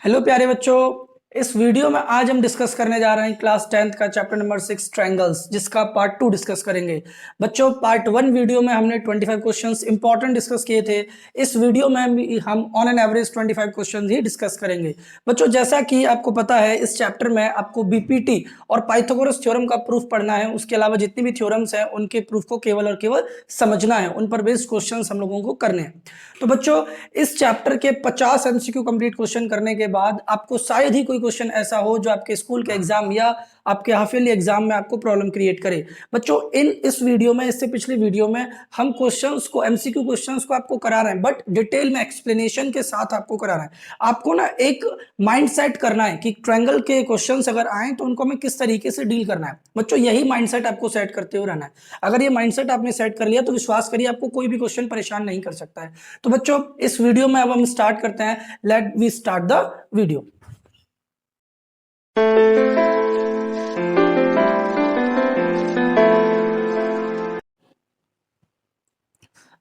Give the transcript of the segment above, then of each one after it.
Hello प्यारे बच्चों। इस वीडियो में आज हम डिस्कस करने जा रहे हैं क्लास 10th का चैप्टर नंबर 6 ट्रायंगल्स, जिसका पार्ट 2 डिस्कस करेंगे। बच्चों, पार्ट 1 वीडियो में हमने 25 क्वेश्चंस इंपॉर्टेंट डिस्कस किए थे। इस वीडियो में हम on an average 25 questions he discuss करेंगे। बच्चों, जैसा कि आपको पता है, इस चैप्टर में आपको बीपीटी और पाइथागोरस थ्योरम का प्रूफ पढ़ना है। उसके अलावा जितनी भी थ्योरम्स हैं उनके प्रूफ को केवल और केवल समझना है, उन पर बेस्ड क्वेश्चन हम लोगों को करने हैं। तो बच्चों, इस चैप्टर के 50 एमसीक्यू कंप्लीट क्वेश्चन करने के बाद आपको शायद ही कोई क्वेश्चन ऐसा हो जो आपके स्कूल के एग्जाम या आपके हाफ ईयरली एग्जाम में आपको प्रॉब्लम क्रिएट करे। बच्चों, इस वीडियो में, इससे पिछली वीडियो में हम क्वेश्चंस को, एमसीक्यू क्वेश्चंस को आपको करा रहे हैं, बट डिटेल में एक्सप्लेनेशन के साथ आपको करा रहे हैं। आपको ना एक माइंड सेट करना है कि ट्रायंगल के क्वेश्चंस अगर आए तो उनको हमें किस तरीके से डील करना है। बच्चों, यही माइंडसेट आपको सेट करते हुए रहना है। अगर ये माइंडसेट आपने सेट कर लिया तो विश्वास करिए, आपको कोई भी क्वेश्चन परेशान नहीं कर सकता है। तो बच्चों, इस वीडियो में अब हम स्टार्ट करते हैं। Let we start the video.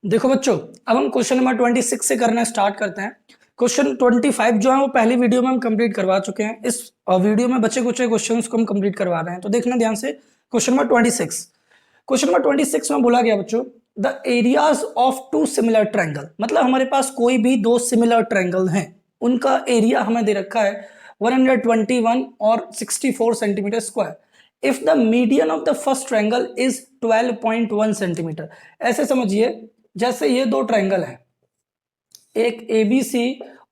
देखो बच्चों, अब हम क्वेश्चन नंबर 26 से करना स्टार्ट करते हैं। क्वेश्चन 25 जो है वो पहली वीडियो में हम कंप्लीट करवा चुके हैं। इस वीडियो में बचे कुछ क्वेश्चंस को हम कंप्लीट करवा रहे हैं, तो देखना ध्यान से। क्वेश्चन नंबर 26, क्वेश्चन नंबर 26 में बोला गया बच्चों, the areas of two similar triangle. मतलब हमारे पास कोई भी दो सिमिलर ट्रायंगल हैं, उनका एरिया हमें दे रखा है 121 और 64 centimetre square. If the median of the first triangle is 12.1 centimetre. ऐसे समझिए जैसे ये दो ट्रायंगल हैं, एक ABC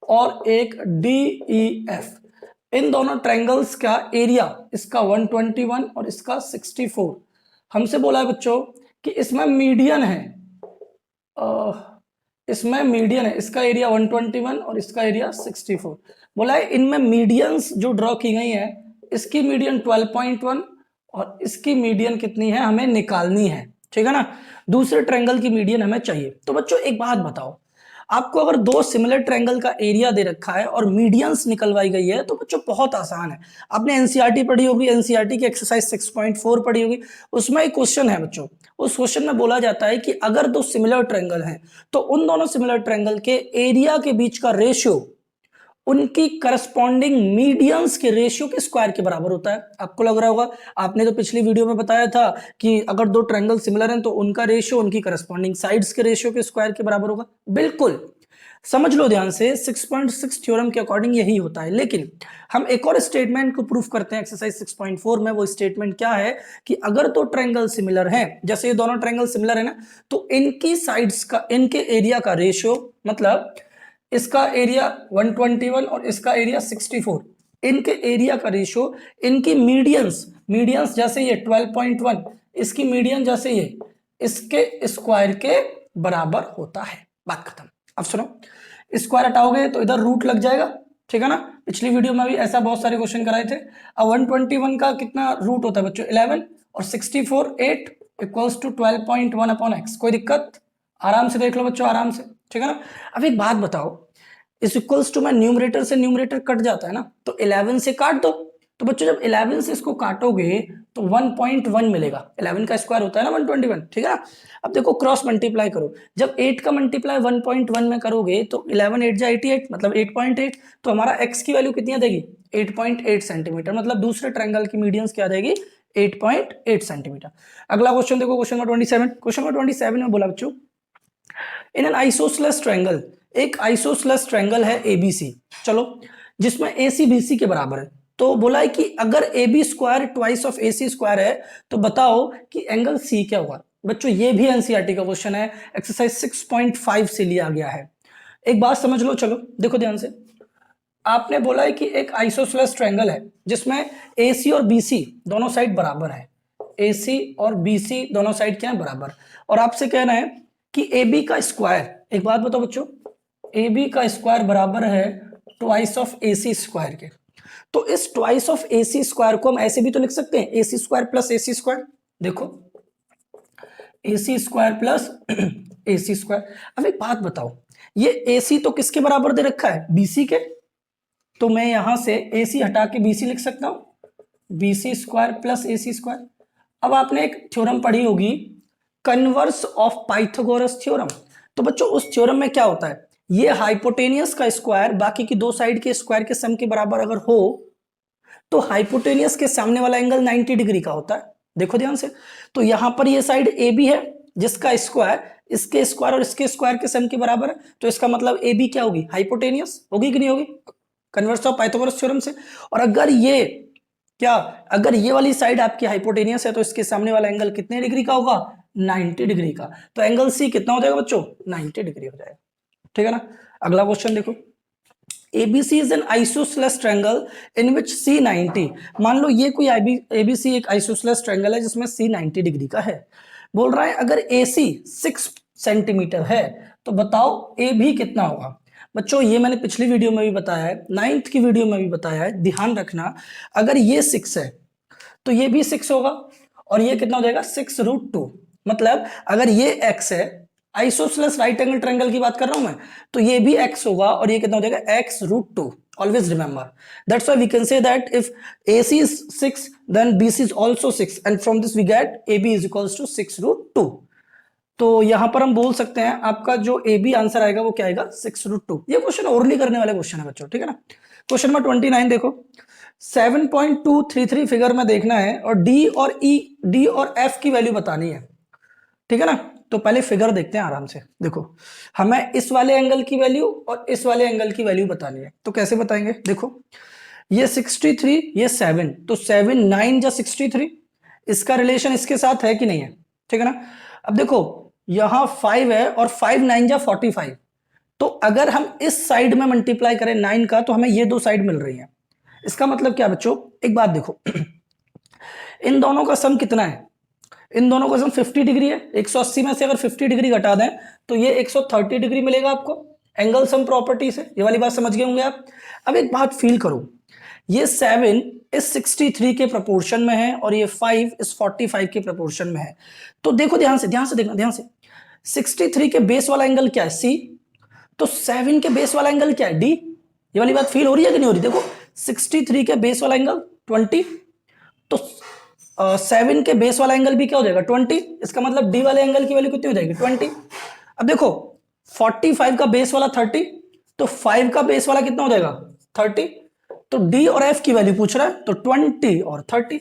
और एक DEF। इन दोनों ट्रायंगल्स का एरिया, इसका 121 और इसका 64। हमसे बोला है बच्चों कि इसमें मीडियन है, इसमें मीडियन है, इसका एरिया 121 और इसका एरिया 64। बोला है इनमें मीडियंस जो ड्रॉ की गई है, इसकी मीडियन 12.1 और इसकी मीडियन कितनी है हमें निकालनी है। ठीक है ना, दूसरे ट्रायंगल की मीडियन हमें चाहिए। तो बच्चों एक बात बताओ, आपको अगर दो सिमिलर ट्रायंगल का एरिया दे रखा है और मीडियंस निकलवाई गई है, तो बच्चों बहुत आसान है। आपने एनसीईआरटी पढ़ी होगी, एनसीईआरटी की एक्सरसाइज 6.4 पढ़ी होगी। उसमें एक क्वेश्चन है बच्चों, उस क्वेश्चन में बोला जाता है कि अगर दो सिमिलर ट्रायंगल हैं तो उन दोनों सिमिलर ट्रायंगल के एरिया के बीच का रेशियो उनकी करस्पॉन्डिंग मीडियंस के रेशियो के स्क्वायर के बराबर होता है। आपको लग रहा होगा, आपने तो पिछली वीडियो में बताया था कि अगर दो ट्रायंगल सिमिलर हैं तो उनका रेशियो उनकी करस्पॉन्डिंग साइड्स के रेशियो के स्क्वायर के बराबर होगा। बिल्कुल समझ लो ध्यान से, 6.6 थ्योरम के अकॉर्डिंग यही होता है। लेकिन हम एक और स्टेटमेंट को प्रूफ करते हैं एक्सरसाइज 6.4 में। वो स्टेटमेंट क्या है कि अगर दो ट्रायंगल सिमिलर हैं, जैसे ये दोनों ट्रायंगल सिमिलर है ना, तो इनकी साइड्स का, इनके एरिया का रेशियो, मतलब इसका एरिया 121 और इसका एरिया 64, इनके एरिया का रेशियो इनकी मीडियंस, मीडियंस जैसे ये 12.1, इसकी मीडियन जैसे ये, इसके स्क्वायर के बराबर होता है। बात खत्म। अब सुनो, स्क्वायर हटाओगे तो इधर रूट लग जाएगा। ठीक है ना, पिछली वीडियो में भी ऐसा बहुत सारे क्वेश्चन कराए थे। अब 121 का कितना रूट होता है बच्चों, 11, और 64 8 इक्वल्स टू 12.1 अपॉन एक्स। कोई दिक्कत? आराम से देख लो बच्चों, आराम से। ठीक है ना। अब एक बात बताओ, इस इक्वल्स टू में न्यूमरेटर से न्यूमरेटर कट जाता है ना, तो 11 से काट दो। तो बच्चों जब 11 से इसको काटोगे तो 1.1 मिलेगा। 11 का स्क्वायर होता है ना 121। ठीक है ना। अब देखो क्रॉस मल्टीप्लाई करो, जब 8 का मल्टीप्लाई 1.1 में करोगे तो 11 8 जा 88, मतलब 8.8। तो हमारा x की वैल्यू कितनी आ जाएगी, 8.8 सेंटीमीटर। मतलब दूसरे ट्रायंगल की मीडियंस क्या आ जाएगी, 8.8 सेंटीमीटर। अगला क्वेश्चन देखो, क्वेश्चन नंबर 27। क्वेश्चन नंबर 27 में बोला बच्चों, इन एन आइसोसेलेस ट्रायंगल, एक आइसोसेलेस ट्रायंगल है एबीसी, चलो, जिसमें एसी बीसी के बराबर है। तो बोला है कि अगर A B square twice of A C square है तो बताओ कि एंगल सी क्या होगा। बच्चों ये भी एनसीईआरटी का क्वेश्चन है, एक्सरसाइज 6.5 से लिया गया है। एक बात समझ लो, चलो देखो ध्यान से। आपने बोला है कि एक आइसोसेलेस ट्रायंगल है जिसमें ए सी और बी सी दोनों साइड बराबर है। ए सी और बी सी दोनों साइड क्या है, बराबर। और आपसे कहना है कि ए बी का स्क्वायर, एक बात बताओ बच्चों, ए बी का स्क्वायर बराबर है twice of A C square के। तो इस twice of A C square को हम ऐसे भी तो लिख सकते हैं, A C square plus A C square. देखो, A C square plus A C square. अब एक बात बताओ, ये ए सी तो किसके बराबर दे रखा है, बी सी के। तो मैं यहां से ए सी हटा के बी सी लिख सकता हूं, B C square plus A C square. अब आपने एक थ्योरम पढ़ी होगी, कन्वर्स ऑफ पाइथागोरस थ्योरम। तो बच्चों उस थ्योरम में क्या होता है, ये हाइपोटेनियस का स्क्वायर बाकी की दो साइड के स्क्वायर के सम के बराबर अगर हो तो हाइपोटेनियस के सामने वाला एंगल 90 डिग्री का होता है। देखो ध्यान से, तो यहां पर ये साइड ए बी है जिसका स्क्वायर इसके स्क्वायर और इसके स्क्वायर के सम के बराबर है, तो इसका मतलब ए बी क्या होगी, हाइपोटेनियस होगी कि नहीं होगी, कन्वर्स ऑफ पाइथागोरस थ्योरम से। और अगर ये क्या, अगर ये वाली साइड आपकी हाइपोटेनियस है तो इसके सामने वाला एंगल कितने डिग्री का होगा, 90 डिग्री का। तो एंगल सी कितना हो जाएगा बच्चों, 90 डिग्री हो जाएगा। ठीक है ना। अगला क्वेश्चन देखो, ABC is an isosceles triangle in which C 90, मान लो ये कोई ABC एक isosceles triangle है जिसमें C 90 डिग्री का है। बोल रहा है अगर AC 6 सेंटीमीटर है तो बताओ AB कितना होगा। बच्चों ये मैंने पिछली वीडियो में भी बताया है, 9th की वीडियो में भी बताया है, ध्यान रखना। अगर ये 6 है तो ये भी 6 होगा और ये कितना हो जाएगा 6√2। मतलब अगर ये x है, आइसोसेलेस राइट एंगल ट्रायंगल की बात कर रहा हूं मैं, तो ये भी x होगा और ये कितना हो जाएगा x√2। Always remember, that's why we can say that if AC is 6 then BC is also 6 and from this we get AB is equals to 6√2। तो यहां पर हम बोल सकते हैं आपका जो AB आंसर आएगा वो क्या आएगा 6√2। ये क्वेश्चन ओरली करने वाले क्वेश्चन है बच्चों, ठीक है ना। क्वेश्चन नंबर 29 देखो, 7.233 फिगर में देखना है और D और F की वैल्यू बतानी है, ठीक है ना। तो पहले फिगर देखते हैं आराम से। देखो हमें इस वाले एंगल की वैल्यू और इस वाले एंगल की वैल्यू बतानी है, तो कैसे बताएंगे। देखो ये 63 ये 7, तो 7 9 जा 63, इसका रिलेशन इसके साथ है कि नहीं है, ठीक है ना। अब देखो यहां 5 है और 5 9 जा 45, तो अगर हम इस साइड में मल्टीप्लाई करें 9 का तो हमें ये दो साइड मिल रही है। इसका मतलब क्या बच्चों, एक बात देखो इन दोनों का सम कितना है, इन दोनों का सम 50 डिग्री है। 180 में से अगर 50 डिग्री घटा दें तो ये 130 डिग्री मिलेगा आपको एंगल सम प्रॉपर्टी से। ये वाली बात समझ गए होंगे आप। अब एक बात फील करो, ये 7 इस 63 के प्रपोर्शन में है और ये 5 इस 45 के प्रपोर्शन में है। तो देखो ध्यान से देखना, ध्यान से 63 के बेस वाला एंगल क्या है C, तो 7 के बेस वाला एंगल क्या है D। ये वाली बात फील हो रही है कि नहीं हो रही। देखो 63 के बेस वाला एंगल 20, तो 7 के बेस वाला एंगल भी क्या हो जाएगा 20, इसका मतलब डी वाले एंगल की वैल्यू कितनी हो जाएगी 20। अब देखो 45 का बेस वाला 30, तो 5 का बेस वाला कितना हो जाएगा 30, तो डी और एफ की वैल्यू पूछ रहा है, तो 20 और 30।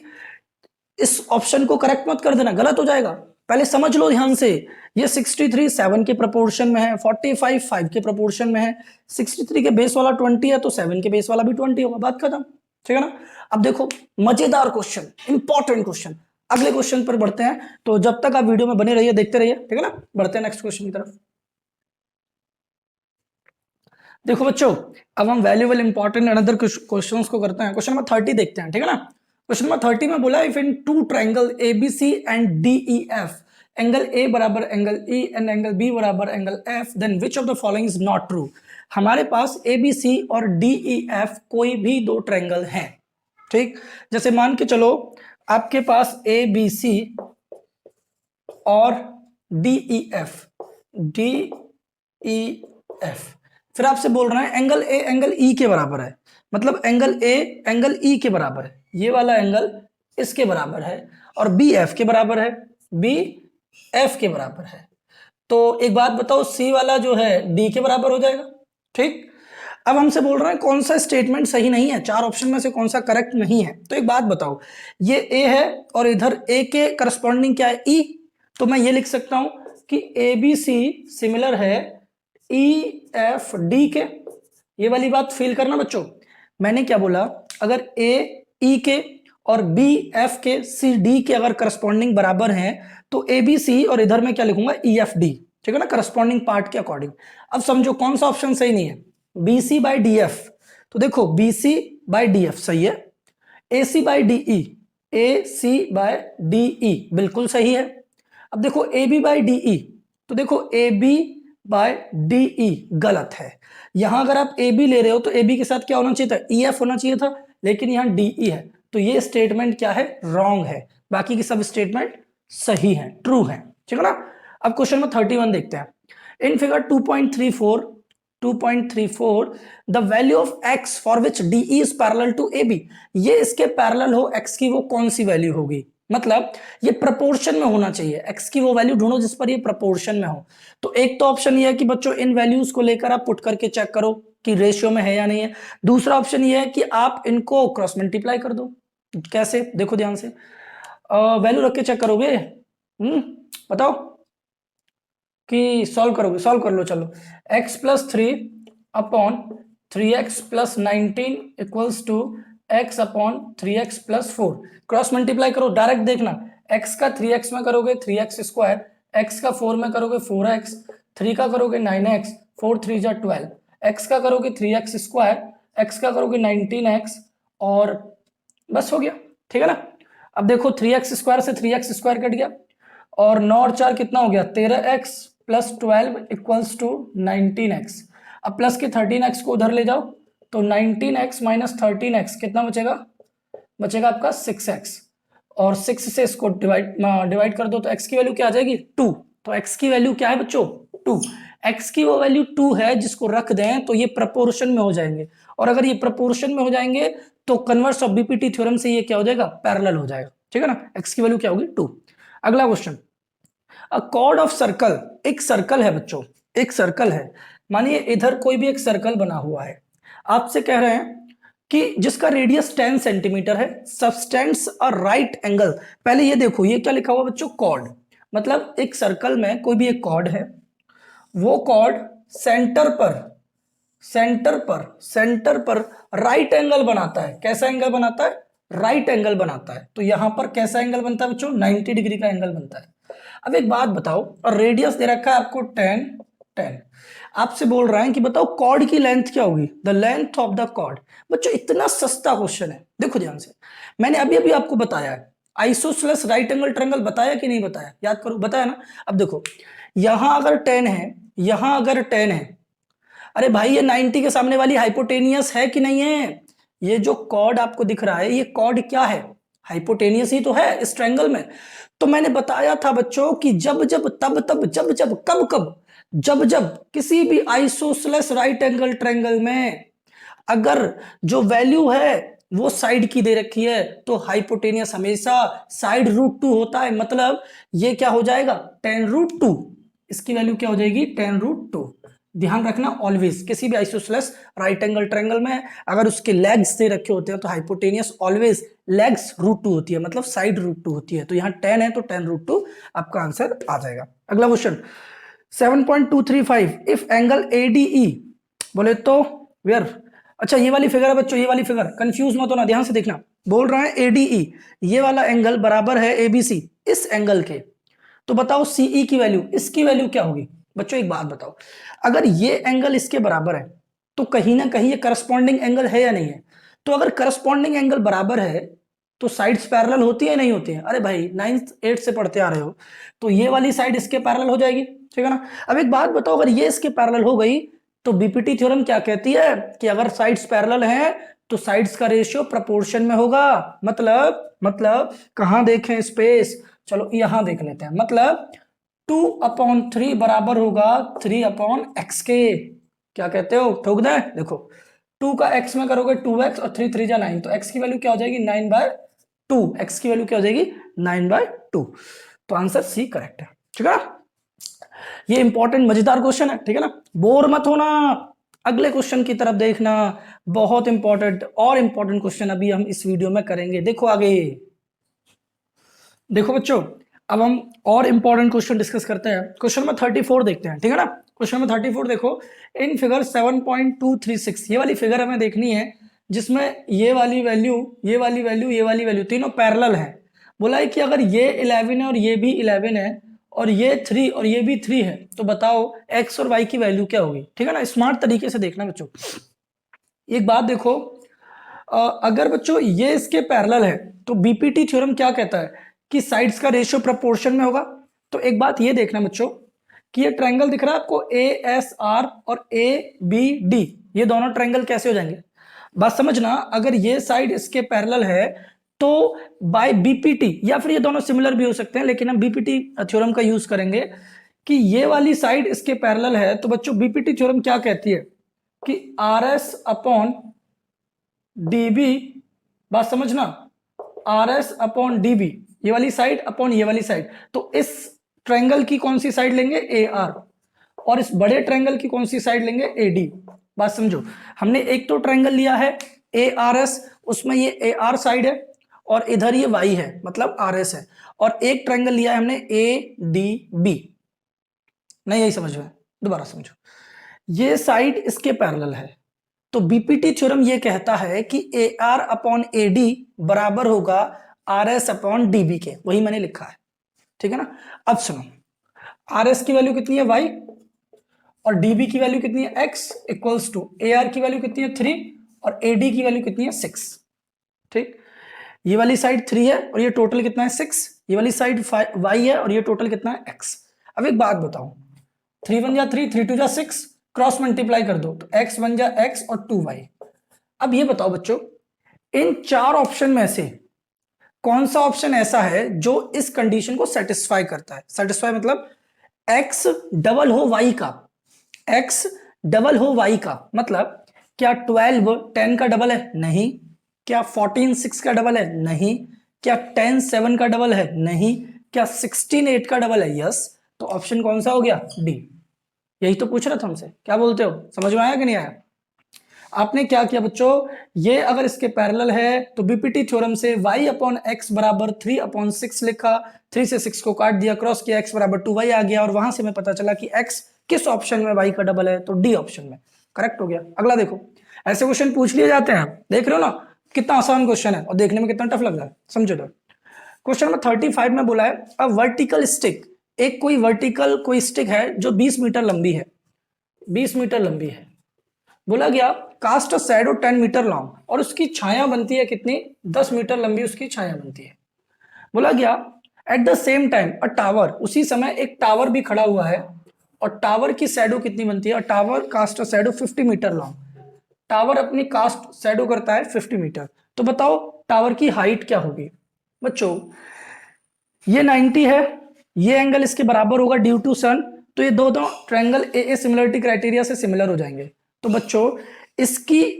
इस ऑप्शन को करेक्ट मत कर देना, गलत हो जाएगा। पहले समझ लो ध्यान से, ये 63 7 के प्रपोर्शन में है, 45 5 के प्रपोर्शन में है, 63 के बेस वाला 20 है तो 7 के बेस वाला भी 20 होगा, बात खत्म, ठीक है ना। अब देखो मजेदार क्वेश्चन, इंपॉर्टेंट क्वेश्चन, अगले क्वेश्चन पर बढ़ते हैं। तो जब तक आप वीडियो में बने रहिए, देखते रहिए, ठीक है ना। बढ़ते हैं नेक्स्ट क्वेश्चन की तरफ। देखो बच्चों अब हम वैल्यूएबल इंपॉर्टेंट अनदर क्वेश्चंस को करते हैं। क्वेश्चन नंबर 30 देखते हैं, ठीक है ना। क्वेश्चन नंबर 30 में बोला if in two triangle ABC and DEF, angle A बराबर angle E and angle B बराबर angle F, then which of the following is not true. हमारे पास ABC और DEF कोई भी दो ट्रायंगल हैं, ठीक। जैसे मान के चलो आपके पास ABC और DEF, फिर आपसे बोल रहे हैं एंगल A एंगल E के बराबर है, मतलब एंगल A एंगल E के बराबर है, ये वाला एंगल इसके बराबर है, और B F के बराबर है, B F के बराबर है। तो एक बात बताओ C वाला जो है D के बराबर हो जाएगा, ठीक। अब हमसे बोल रहे हैं कौन सा स्टेटमेंट सही नहीं है, चार ऑप्शन में से कौन सा करेक्ट नहीं है। तो एक बात बताओ, ये A है और इधर A के करस्पॉन्डिंग क्या है E, तो मैं ये लिख सकता हूं कि ABC सिमिलर है EFD के। ये वाली बात फील करना बच्चों, मैंने क्या बोला, अगर A E के और B F के C D के अगर करस्पॉन्डिंग बराबर हैं तो ABC और इधर मैं क्या लिखूंगा EFD, ठीक है ना, करस्पॉन्डिंग पार्ट के अकॉर्डिंग। अब समझो कौन सा ऑप्शन सही नहीं है, BC by DF, तो देखो BC by DF सही है, AC by DE बिल्कुल सही है। अब देखो AB by DE, तो देखो AB by DE गलत है। यहां अगर आप AB ले रहे हो तो AB के साथ क्या होना चाहिए था, EF होना चाहिए था, लेकिन यहां DE है, तो ये स्टेटमेंट क्या है, रॉन्ग है। बाकी की सब स्टेटमेंट सही है, ट्रू है, ठीक है ना। अब क्वेश्चन में 31 देखते हैं। In figure 2.34 the value of x for which DE is parallel to AB, ये इसके पैरेलल हो x की वो कौन सी वैल्यू होगी। मतलब ये प्रपोर्शन में होना चाहिए, x की वो वैल्यू ढूंढो जिस पर ये प्रपोर्शन में हो। तो एक तो ऑप्शन ये है कि बच्चों इन वैल्यूज को लेकर आप पुट करके चेक करो कि रेशियो में है या नहीं है। दूसरा ऑप्शन ये है कि आप इनको क्रॉस मल्टीप्लाई कर दो। कैसे, देखो ध्यान से, वैल्यू रख के चेक करोगे, बताओ कि सॉल्व करोगे? सॉल्व कर लो चलो। x plus 3 upon 3x plus 19 equals to x upon 3x plus 4। Cross multiply करो, डायरेक्ट देखना, x का 3x में करोगे 3x स्क्वायर, x का 4 में करोगे 4x, 3 का करोगे 9x, 4 3 जा 12, x का करोगे 3x स्क्वायर, x का करोगे 19x, और बस हो गया, ठीक है ना। अब देखो 3x स्क्वायर से 3x स्क्वायर कट गया, और 9 और 4 कितना हो गया, 13x plus 12 equals to 19x। अब प्लस के 13x को उधर ले जाओ, तो 19x माइनस 13x कितना बचेगा, बचेगा आपका 6x, और 6 से इसको डिवाइड कर दो तो x की वैल्यू क्या आ जाएगी, 2। तो x की वैल्यू क्या है बच्चों, 2। x की वो वैल्यू 2 है जिसको रख दें तो ये प्रपोर्शन में हो जाएंगे, और अगर ये प्रपोर्शन में हो जाएंगे तो कन्वर्स ऑफ बीपीटी थ्योरम से ये क्या हो जाएगा, पैरेलल हो जाएगा, ठीक है ना। x की वैल्यू क्या होगी, 2। अगला question, a cord of circle, एक सर्कल है बच्चों, एक सर्कल है, मानिए इधर कोई भी एक सर्कल बना हुआ है, आपसे कह रहे हैं कि जिसका रेडियस 10 सेंटीमीटर है, सबटेंड्स अ राइट एंगल। पहले ये देखो ये क्या लिखा हुआ बच्चों, कॉर्ड, मतलब एक सर्कल में कोई भी एक कॉर्ड है, वो कॉर्ड सेंटर पर सेंटर पर राइट एंगल बनाता है। कैसा एंगल बनाता है, राइट एंगल बनाता है। तो यहां पर कैसा एंगल बनता है बच्चों, 90 डिग्री का एंगल बनता है। अब एक बात बताओ, और रेडियस दे रखा है आपको 10 10, आपसे बोल रहा है कि बताओ कॉर्ड की लेंथ क्या होगी, the length of the chord. बच्चों इतना सस्ता क्वेश्चन है, देखो ध्यान से, मैंने अभी अभी आपको बताया है आइसोसेलेस राइट एंगल ट्रायंगल, बताया कि नहीं बताया, याद करो, बताया ना। अब देखो यहां अगर 10 है, यहां अगर 10 है, अरे भाई ये 90 के सामने वाली हाइपोटेनियस है कि नहीं है, ये जो कॉर्ड आपको दिख रहा है ये कॉर्ड क्या है, हाइपोटेनियस ही तो है इस ट्रायंगल में। तो मैंने बताया था बच्चों कि जब जब तब तब जब जब कब कब, जब जब किसी भी आइसोसेलेस राइट एंगल ट्रायंगल में अगर जो वैल्यू है वो साइड की दे रखी है तो हाइपोटेनियस हमेशा साइड रूट 2 होता है। मतलब ये क्या हो जाएगा, 10 रूट 2, इसकी वैल्यू क्या हो जाएगी, 10 रूट 2। ध्यान रखना ऑलवेज किसी भी आइसोसेलेस राइट एंगल ट्रायंगल में अगर उसके लेग्स दे रखे होते हैं तो हाइपोटेनियस ऑलवेज लेग्स रूट 2 होती है, मतलब साइड रूट 2 होती है। तो यहाँ 10 है तो 10 रूट 2 आपका आंसर आ जाएगा। अगला क्वेश्चन 7.235, इफ एंगल एडीई, बोले तो वेयर, अच्छा ये वाली फिगर है बच्चों, ये वाली फिगर कंफ्यूज मत होना, ध्यान से देखना, बोल रहा है एडीई, ये वाला एंगल बराबर है एबीसी इस एंगल के, तो बताओ सीई की वैल्यू, इसकी वैल्यू क्या होगी। बच्चों एक बात बताओ, अगर ये एंगल इसके बराबर है तो कहीं ना कहीं ये करस्पॉन्डिंग एंगल है या नहीं है। तो अगर करस्पॉन्डिंग एंगल बराबर है तो साइड्स पैरेलल होती है नहीं होती है, अरे भाई 9th 8th से पढ़ते आ रहे हो, तो ये वाली साइड इसके पैरेलल हो जाएगी, ठीक है ना। अब एक बात बताओ, अगर ये इसके पैरेलल हो गई तो बीपीटी थ्योरम क्या कहती है कि अगर साइड्स पैरेलल हैं तो साइड्स का रेशियो प्रोपोर्शन में होगा। मतलब कहां देखें स्पेस, चलो यहां देख लेते हैं, मतलब 2/3 बराबर होगा 3/x के। क्या कहते हो, ठोक दें, देखो 2 का x में करोगे 2x और 3 3 जा 9, तो x की वैल्यू क्या हो जाएगी 9/2, x की वैल्यू क्या हो जाएगी 9/2। तो आंसर सी करेक्ट है, ठीक है ना। ये इंपॉर्टेंट मजेदार क्वेश्चन है, ठीक है ना, बोर मत होना, अगले क्वेश्चन की तरफ देखना, बहुत इंपॉर्टेंट और इंपॉर्टेंट क्वेश्चन अभी हम इस वीडियो में करेंगे। देखो आगे, देखो बच्चों अब हम और इंपॉर्टेंट क्वेश्चन डिस्कस करते हैं। क्वेश्चन नंबर 34 देखते हैं, ठीक है ना। क्वेश्चन नंबर 34 देखो, इन फिगर 7.236, ये वाली फिगर हमें देखनी है जिसमें ये वाली वैल्यू, ये वाली वैल्यू, ये वाली वैल्यू तीनों पैरेलल है। बोला है कि अगर ये 11 है और ये भी 11 है और ये 3 और ये भी 3 है तो बताओ x और y की वैल्यू क्या होगी, ठीक है ना। स्मार्ट तरीके से देखना बच्चों, एक बात देखो, अगर बच्चों ये इसके पैरेलल है तो बीपीटी थ्योरम क्या कहता है कि साइड्स का रेशियो प्रोपोर्शन में होगा। तो एक बात ये देखना बच्चों कि ये ट्रायंगल दिख रहा है आपको ए एस आर और ए बी डी, ये दोनों ट्रायंगल कैसे हो जाएंगे, बात समझना। अगर ये साइड इसके पैरेलल है तो बाय बीपीटी, या फिर ये दोनों सिमिलर भी हो सकते हैं लेकिन हम बीपीटी थ्योरम का यूज करेंगे कि ये वाली साइड इसके पैरेलल है, तो बच्चों बीपीटी थ्योरम क्या कहती है कि आर एस अपॉन डीबी, बात समझना, आर एस अपॉन डीबी, ये वाली साइड अपॉन ये वाली साइड, तो इस ट्रायंगल की कौन सी साइड लेंगे, ए आर, और इस बड़े ट्रायंगल की कौन सी साइड लेंगे, ए डी। बात समझो, हमने एक तो ट्रायंगल लिया है ए आर एस, उसमें ये ए आर साइड है और इधर ये वाई है, मतलब आर एस है, और एक ट्रायंगल लिया है हमने ए डी बी। नहीं यही समझ में, दोबारा समझो, ये साइड इसके पैरेलल है, तो बीपीटी थ्योरम ये कहता है कि A R upon A D बराबर होगा आर एस अपॉन डीबी के, वही मैंने लिखा है, ठीक है ना। अब सुनो, आर एस की वैल्यू कितनी है वाई, और डीबी की वैल्यू कितनी है x, equals to A R की वैल्यू कितनी है 3 और ए डी की वैल्यू कितनी है 6, ठीक। ये वाली साइड 3 है और ये टोटल कितना है 6, ये वाली साइड वाई है और ये टोटल कितना है एक्स। अब एक बात बताओ, 3 1 जा 3, 3 2 जा 6, क्रॉस मल्टीप्लाई कर दो तो x 1 जा x और 2y। अब ये बताओ बच्चों, इन चार ऑप्शन में से कौन सा ऑप्शन ऐसा है जो इस कंडीशन को सेटिस्फाई करता है। सेटिस्फाई मतलब x डबल हो y का, x डबल हो y का, मतलब क्या 12 10 का डबल है, नहीं। क्या 14 6 का डबल है, नहीं। क्या 10 7 का डबल है, नहीं। क्या 16 8 का डबल है, यस। तो ऑप्शन कौन सा हो गया, डी। यही तो पूछ रहा था हमसे, क्या बोलते हो, समझ में आया कि नहीं आया। आपने क्या किया बच्चों, ये अगर इसके पैरेलल है तो बीपीटी थ्योरम से y अपॉन एक्स बराबर 3 अपॉन 6 लिखा, 3 से 6 को काट दिया, क्रॉस किया, x बराबर 2y आ गया, और वहां से मैं पता चला कि x किस ऑप्शन में y का डबल है, तो डी ऑप्शन में, करेक्ट हो गया। अगला देखो, ऐसे क्वेश्चन पूछ लिए जाते हैं, देख रहे हो ना कितना आसान क्वेश्चन है और देखने में कितना टफ लग रहा है, समझो। तो क्वेश्चन नंबर 35 में बोला है अ वर्टिकल स्टिक, एक कोई वर्टिकल कोई स्टिक है जो 20 मीटर लंबी है, 20 मीटर लंबी है। बोला गया cast a shadow 10 metre long, और उसकी छाया बनती है कितनी, 10 मीटर लंबी उसकी छाया बनती है। बोला गया at the same time a tower, उसी समय एक टावर भी खड़ा हुआ है, और टावर की शैडो कितनी बनती है, tower cast a shadow 50 metre long, tower अपनी कास्ट शैडो करता है 50 मीटर। तो बताओ टावर की हाइट क्या होगी। बच्चों ये 90 है, ये एंगल इसके बराबर होगा ड्यू टू सन, तो ये दो ट्रायंगल ए सिमिलरिटी क्राइटेरिया से सिमिलर हो जाएंगे। तो बच्चों इसकी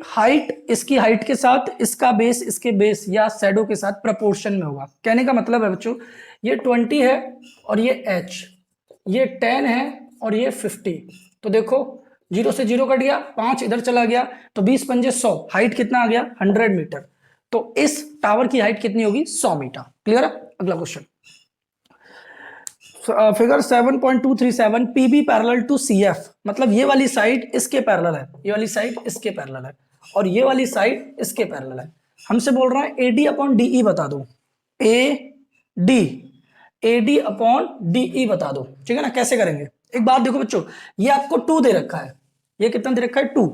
हाइट के साथ इसका बेस इसके बेस या शैडो के साथ प्रपोर्शन में होगा। कहने का मतलब है बच्चों, ये 20 है और ये h, ये 10 है और ये 50। तो देखो 0 से 0 कट गया, 5 इधर चला गया, तो 20 पंजे 100, हाइट कितना आ गया 100 मीटर। तो इस टावर की हाइट कितनी होगी, 100 मीटर। क्लियर है। अगला question, figure 7.237 PB parallel to CF, मतलब ये वाली साइड इसके पैरेलल है, ये वाली साइड इसके पैरेलल है और ये वाली साइड इसके पैरेलल है। हमसे बोल रहा है एडी अपॉन डीई बता दो, एडी अपॉन डीई बता दो, ठीक है ना। कैसे करेंगे, एक बात देखो बच्चों, ये आपको 2 दे रखा है, ये कितना दे रखा है 2,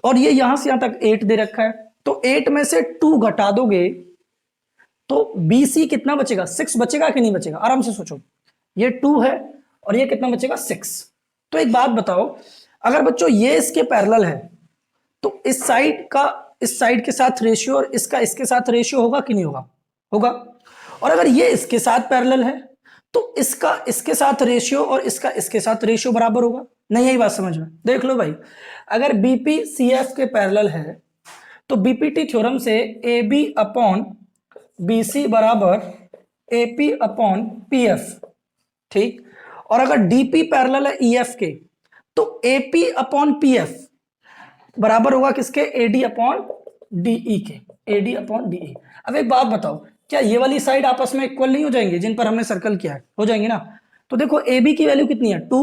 और ये यहां से यहां तक 8 दे रखा है, तो 8 में से 2 घटा दोगे तो बीसी कितना बचेगा, 6 बचेगा कि नहीं बचेगा, आराम से सोचो। ये 2 है और ये कितना बचेगा 6। तो एक बात बताओ, अगर बच्चों ये इसके पैरेलल है तो इस साइड के साथ रेशियो और इसका इसके साथ रेशियो होगा कि नहीं होगा, होगा। और अगर ये इसके साथ पैरेलल है तो इसका इसके साथ रेशियो और इसका इसके साथ रेशियो बराबर होगा। नहीं यही बात समझ में, देख लो भाई, अगर बीपी सीएफ के पैरेलल है तो बीपीटी थ्योरम से A B upon B C बराबर एपी अपॉन पीएफ, ठीक। और अगर डीपी पैरेलल है ईएफ के तो एपी अपॉन पीएफ बराबर होगा किसके, एडी अपॉन डीई के, एडी अपॉन डीई। अब एक बात बताओ, क्या ये वाली साइड आपस में इक्वल नहीं हो जाएंगे जिन पर हमने सर्कल किया है, हो जाएंगे ना। तो देखो ए बी की वैल्यू कितनी है 2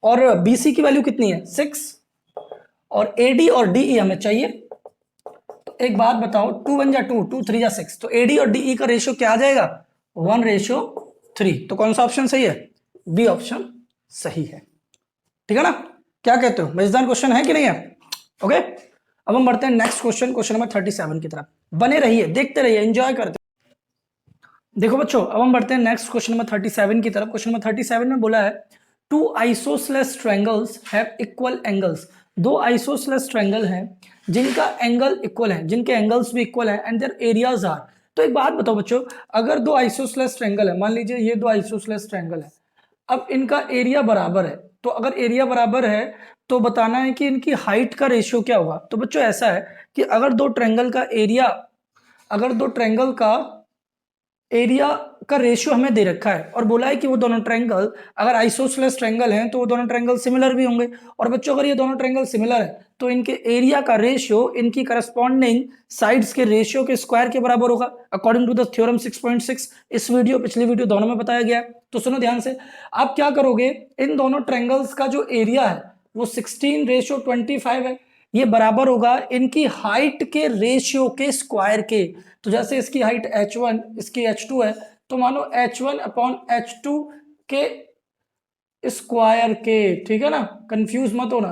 और बी सी की वैल्यू कितनी है 6 और ए डी और डी ई हमें चाहिए। तो एक बात बताओ 2 1 जा 2, 2 3 जा 6, तो ए डी और डी ई का रेशियो क्या आ जाएगा 1:3। तो कौन सा ऑप्शन सही है, बी ऑप्शन सही है, ठीक है ना। क्या कहते हो, मजेदार क्वेश्चन है कि नहीं है। ओके, अब हम बढ़ते हैं नेक्स्ट क्वेश्चन, क्वेश्चन नंबर 37 की तरफ। बने रहिए, देखते रहिए, एंजॉय करते। देखो बच्चों, अब हम बढ़ते हैं नेक्स्ट क्वेश्चन नंबर 37 की तरफ। क्वेश्चन नंबर 37 में बोला है two isosceles triangles have equal angles, दो आइसोसेलेस ट्रायंगल हैं जिनका एंगल इक्वल है, जिनके एंगल्स भी इक्वल है, एंड देयर एरियाज आर। तो एक बात बताओ बच्चों, अगर दो आइसोसेलेस ट्रायंगल है, मान लीजिए ये दो आइसोसेलेस ट्रायंगल है, अब इनका एरिया बराबर है, तो अगर एरिया बराबर है तो बताना है कि इनकी हाइट का रेशियो क्या होगा। तो बच्चों ऐसा है कि अगर दो ट्रायंगल का एरिया का रेशियो हमें दे रखा है और बोला है कि वो दोनों ट्रायंगल अगर आइसोसेलेस ट्रायंगल हैं तो वो दोनों ट्रायंगल सिमिलर भी होंगे। और बच्चों अगर ये दोनों ट्रायंगल सिमिलर है तो इनके एरिया का रेशियो इनकी करस्पॉन्डिंग साइड्स के रेशियो के स्क्वायर के बराबर होगा अकॉर्डिंग टू द थ्योरम 6.6। इस वीडियो पिछली वीडियो दोनों में बताया गया है। तो सुनो ध्यान से, आप क्या करोगे, इन दोनों ट्रायंगल्स का जो एरिया है वो 16:25 है, ये बराबर होगा इनकी हाइट के रेशियो के स्क्वायर के। तो जैसे इसकी हाइट h1 इसकी h2 है, तो मानो h1/h2 के स्क्वायर के, ठीक है ना, कंफ्यूज मत होना।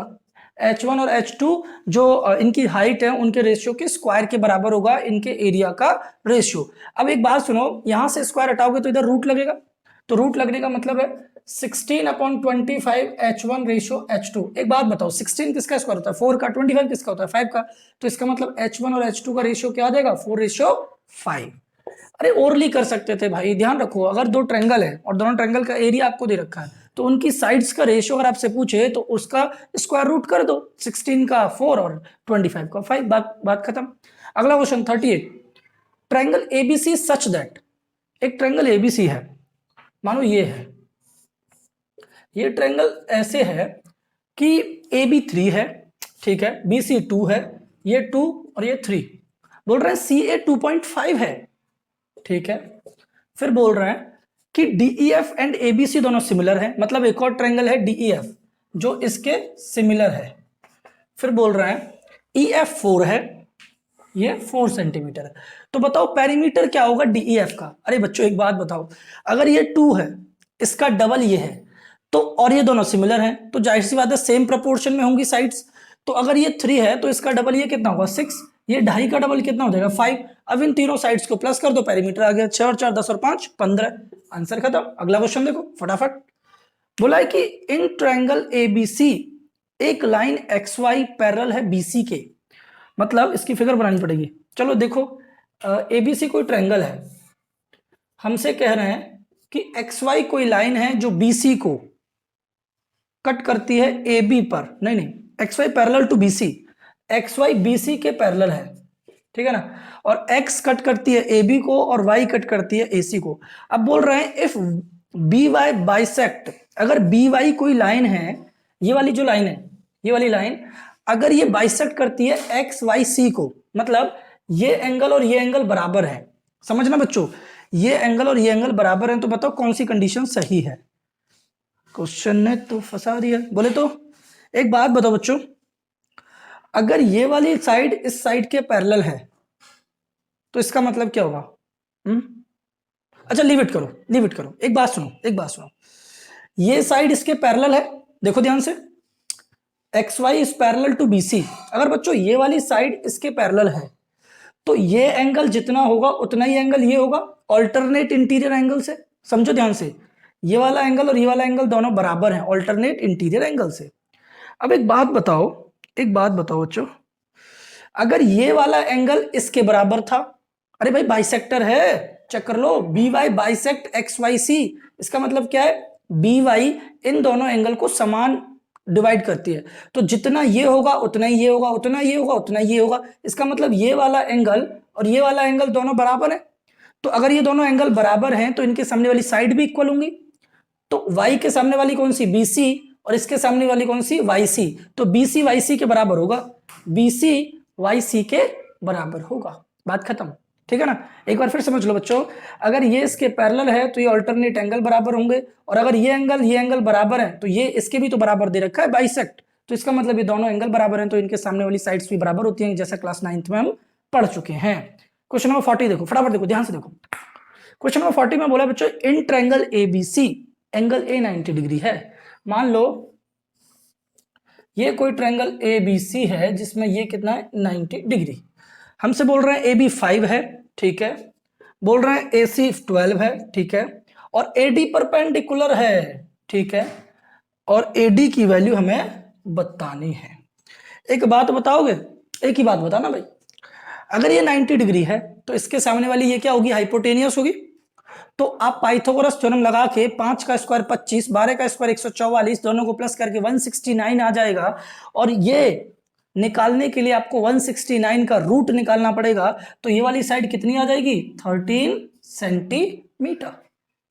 h1 और h2 जो इनकी हाइट है उनके रेशियो के स्क्वायर के बराबर होगा इनके एरिया का रेशियो। अब एक बात सुनो, यहां से स्क्वायर हटाओगे तो इधर रूट लगेगा, तो रूट लगने का मतलब है 16/25 h1 रेशियो h2। एक बात बताओ, 16 किसका स्क्वायर होता है 4 का, 25 किसका होता है 5 का, तो इसका मतलब h1 और h2 का रेशियो क्या आ जाएगा 4:5। अरे ओरली कर सकते थे भाई, ध्यान रखो, अगर दो ट्रायंगल है और दोनों ट्रायंगल का एरिया आपको दे रखा है तो उनकी साइड्स का रेशियो अगर आपसे पूछे तो उसका स्क्वायर रूट कर दो, 16 का 4 और 25 का 5, बात खत्म। अगला question 38, triangle ABC such that, एक ट्रायंगल एबीसी है, मानो ये है, ये ट्रायंगल ऐसे है कि ए बी 3 है, ठीक है, बी सी 2 है, ये 2 और ये 3, बोल रहे हैं सी ए 2.5 है, ठीक है। फिर बोल रहे हैं कि डीईएफ एंड एबीसी दोनों सिमिलर है, मतलब एक और ट्रायंगल है डीईएफ जो इसके सिमिलर है। फिर बोल रहे हैं ईएफ 4 है, ये 4 सेंटीमीटर है। तो बताओ पेरीमीटर क्या होगा डीईएफ का। अरे बच्चों एक बात बताओ, अगर ये 2 है इसका डबल ये है तो, और ये दोनों सिमिलर हैं तो जाहिर सी बात है सेम प्रोपोर्शन में होंगी साइड्स। तो अगर ये 3 है तो इसका डबल ये कितना होगा 6, ये 2.5 का डबल कितना हो जाएगा 5। अब इन तीनों साइड्स को प्लस कर दो, पेरीमीटर आ गया 6 और 4 10 और 5 15। आंसर खत्म। अगला क्वेश्चन देखो फटाफट, बोला है कि इन ट्रायंगल एबीसी एक लाइन एक्स वाई पैरेलल है बीसी के, मतलब इसकी फिगर बनानी पड़ेगी। चलो देखो, एबीसी कोई ट्रायंगल है, हमसे कह रहे हैं कि एक्स वाई कोई लाइन है जो बीसी को कट करती है ए बी पर, नहीं X Y parallel to BC, X Y BC के पैरेलल है, ठीक है ना, और एक्स कट करती है ए बी को और वाई कट करती है ए सी को। अब बोल रहे हैं इफ बी वाई बाइसेक्ट, अगर बी वाई कोई लाइन है, ये वाली जो लाइन है, ये वाली लाइन अगर ये बाइसेक्ट करती है एक्स वाई सी को, मतलब ये एंगल और ये एंगल बराबर है, समझना बच्चों, ये एंगल और ये एंगल बराबर है, तो बताओ कौन सी कंडीशन सही है। क्वेश्चन ने तो फंसा दिया। बोले तो एक बात बताओ बच्चों, अगर ये वाली साइड इस साइड के पैरेलल है तो इसका मतलब क्या होगा? अच्छा लीव इट करो, एक बात सुनो, ये साइड इसके पैरेलल है, देखो ध्यान से, X Y is parallel to B C. अगर बच्चों ये वाली साइड इसके पैरेलल है तो ये एंगल जितना होगा उतना ही एंगल ये होगा, ऑल्टरनेट इंटीरियर एंगल से, समझो ध्यान से, ये वाला एंगल और ये वाला एंगल दोनों बराबर हैं ऑल्टरनेट इंटीरियर एंगल से। अब एक बात बताओ बच्चों, अगर ये वाला एंगल इसके बराबर था, अरे भाई बाइसेक्टर है, चेक कर लो, B Y bisect X Y C, इसका मतलब क्या है, बी वाई इन दोनों एंगल को समान डिवाइड करती है, तो जितना ये होगा उतना ही ये होगा, उतना ये होगा उतना ये होगा, इसका मतलब ये वाला एंगल और ये वाला एंगल दोनों बराबर है। तो अगर ये दोनों एंगल बराबर हैं तो इनके सामने वाली साइड भी इक्वल होंगी, तो y के सामने वाली कौन सी BC और इसके सामने वाली कौन सी YC, तो BC YC के बराबर होगा, BC YC के बराबर होगा, बात खत्म, ठीक है ना। एक बार फिर समझ लो बच्चों, अगर ये इसके पैरेलल है तो ये अल्टरनेट एंगल बराबर होंगे, और अगर ये एंगल बराबर है तो ये इसके भी तो बराबर दे रखा है बाइसेक्ट, तो इसका मतलब ये दोनों एंगल बराबर हैं तो इनके सामने वाली साइड्स भी बराबर होती हैं, जैसा क्लास 9th में हम पढ़ चुके हैं। क्वेश्चन नंबर 40 देखो फटाफट, देखो ध्यान से देखो, क्वेश्चन नंबर 40 में बोला बच्चों in triangle ABC angle A 90 degree है। मान लो ये कोई ट्रायंगल एबीसी है जिसमें ये कितना है 90 डिग्री, हमसे बोल रहे हैं ए बी 5 है, ठीक है, बोल रहे हैं ए सी 12 है, ठीक है, और ए डी परपेंडिकुलर है, ठीक है, और ए डी की वैल्यू हमें बतानी है। एक बात बताओगे, एक ही बात बताना भाई, अगर ये 90 डिग्री है तो इसके सामने वाली ये क्या होगी, हाइपोटेनियस होगी, तो आप पाइथागोरस थ्योरम लगा के 5 का स्क्वायर 25, 12 का स्क्वायर 144, दोनों को प्लस करके 169 आ जाएगा, और ये निकालने के लिए आपको 169 का रूट निकालना पड़ेगा, तो ये वाली साइड कितनी आ जाएगी 13 सेंटीमीटर।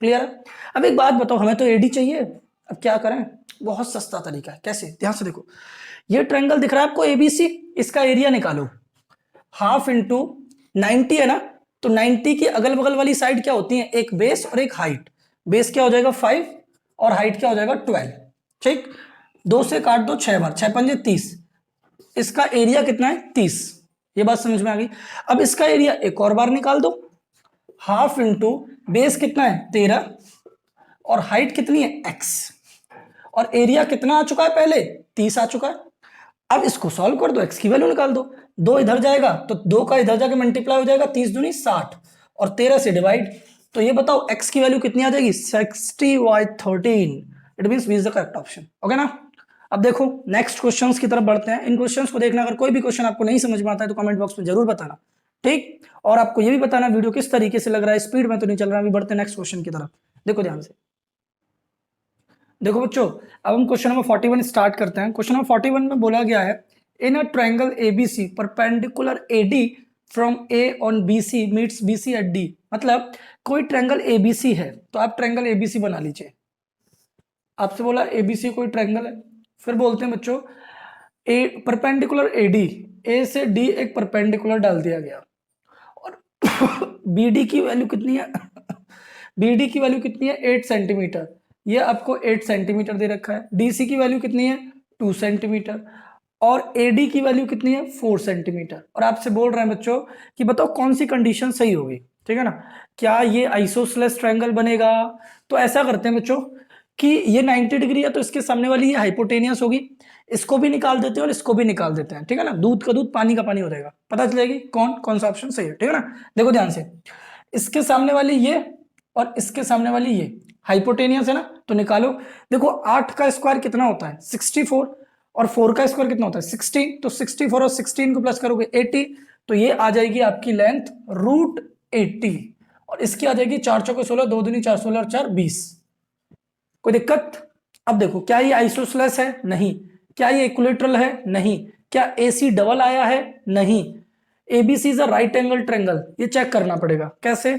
क्लियर है? अब एक बात बताओ, हमें तो एडी चाहिए, अब क्या करें? बहुत सस्ता तरीका है। कैसे? ध्यान से देखो, ये ट्रायंगल दिख रहा है आपको एबीसी, इसका एरिया निकालो। हाफ इंटू 90 है ना, तो 90 की अगल बगल वाली साइड क्या होती है? एक बेस और एक हाइट। बेस क्या हो जाएगा 5 और हाइट क्या हो जाएगा 12। ठीक, 2 से काट दो 6 बार, 6 पंजे 30। इसका एरिया कितना है? 30। ये बात समझ में आ गई? अब इसका एरिया एक और बार निकाल दो। हाफ इंटू बेस कितना है? 13 और हाइट कितनी है? x। और एरिया कितना आ चुका है? पहले 30 आ चुका है। अब इसको सॉल्व कर दो, x की वैल्यू निकाल दो। 2 इधर जाएगा तो 2 का इधर जाके मल्टीप्लाई हो जाएगा, 30 दूनी 60 और 13 से डिवाइड। तो ये बताओ x की वैल्यू कितनी आ जाएगी? 60/13। It means B is the correct option. Okay ना? अब देखो नेक्स्ट क्वेश्चंस की तरफ बढ़ते हैं। इन क्वेश्चंस को देखना, अगर कोई भी क्वेश्चन आपको नहीं समझ में आता है तो कमेंट बॉक्स में जरूर बताना। ठीक, और आपको ये भी बताना वीडियो किस तरीके से लग रहा है, स्पीड में तो नहीं चल रहा। अभी बढ़ते हैं नेक्स्ट क्वेश्चन की तरफ। देखो ध्यान से, देखो बच्चों, अब हम क्वेश्चन नंबर 41 स्टार्ट करते हैं। क्वेश्चन नंबर 41 में बोला गया है, in a triangle ABC perpendicular AD from A on BC meets BC at D. मतलब कोई ट्रायंगल एबीसी है, तो आप ट्रायंगल एबीसी बना लीजिए। आपसे बोला एबीसी कोई ट्रायंगल है, फिर बोलते हैं बच्चों ए परपेंडिकुलर एडी, ए से डी एक परपेंडिकुलर डाल दिया गया और बीडी की वैल्यू कितनी है? बीडी की वैल्यू कितनी है? 8 सेंटीमीटर। ये आपको 8 सेंटीमीटर दे रखा है। डीसी की वैल्यू कितनी है? 2 सेंटीमीटर। और एडी की वैल्यू कितनी है? 4 सेंटीमीटर। और आपसे बोल रहे हैं बच्चों कि बताओ कौन सी कंडीशन सही होगी। ठीक है ना? क्या ये आइसोसेलेस ट्रायंगल बनेगा? तो ऐसा करते हैं बच्चों कि ये 90 डिग्री है तो इसके सामने वाली ये हाइपोटेनियस होगी। इसको भी निकाल देते हैं और इसको भी निकाल देते हैं। ठीक है ना? दूध का दूध पानी का पानी हो जाएगा, पता चलेगी कौन कौन सा ऑप्शन सही है। ठीक है ना? देखो ध्यान से, इसके सामने वाली ये और इसके सामने वाली ये हाइपोटेनियस है ना, तो निकालो। देखो 8 का स्क्वायर कितना होता है? 64। और 4 का स्क्वायर कितना होता है? 16। तो 64 और 16 को प्लस करोगे 80, तो ये आ जाएगी आपकी लेंथ √80। और इसकी आ जाएगी 4 चौके 16, 2 दूनी 4, 16 और 4 20। कोई दिक्कत? अब देखो, क्या ये आइसोसेलेस है? नहीं। क्या ये इक्विलेटरल है? नहीं। क्या AC डबल आया है? नहीं। ABC is a right angle triangle, ये चेक करना पड़ेगा। कैसे?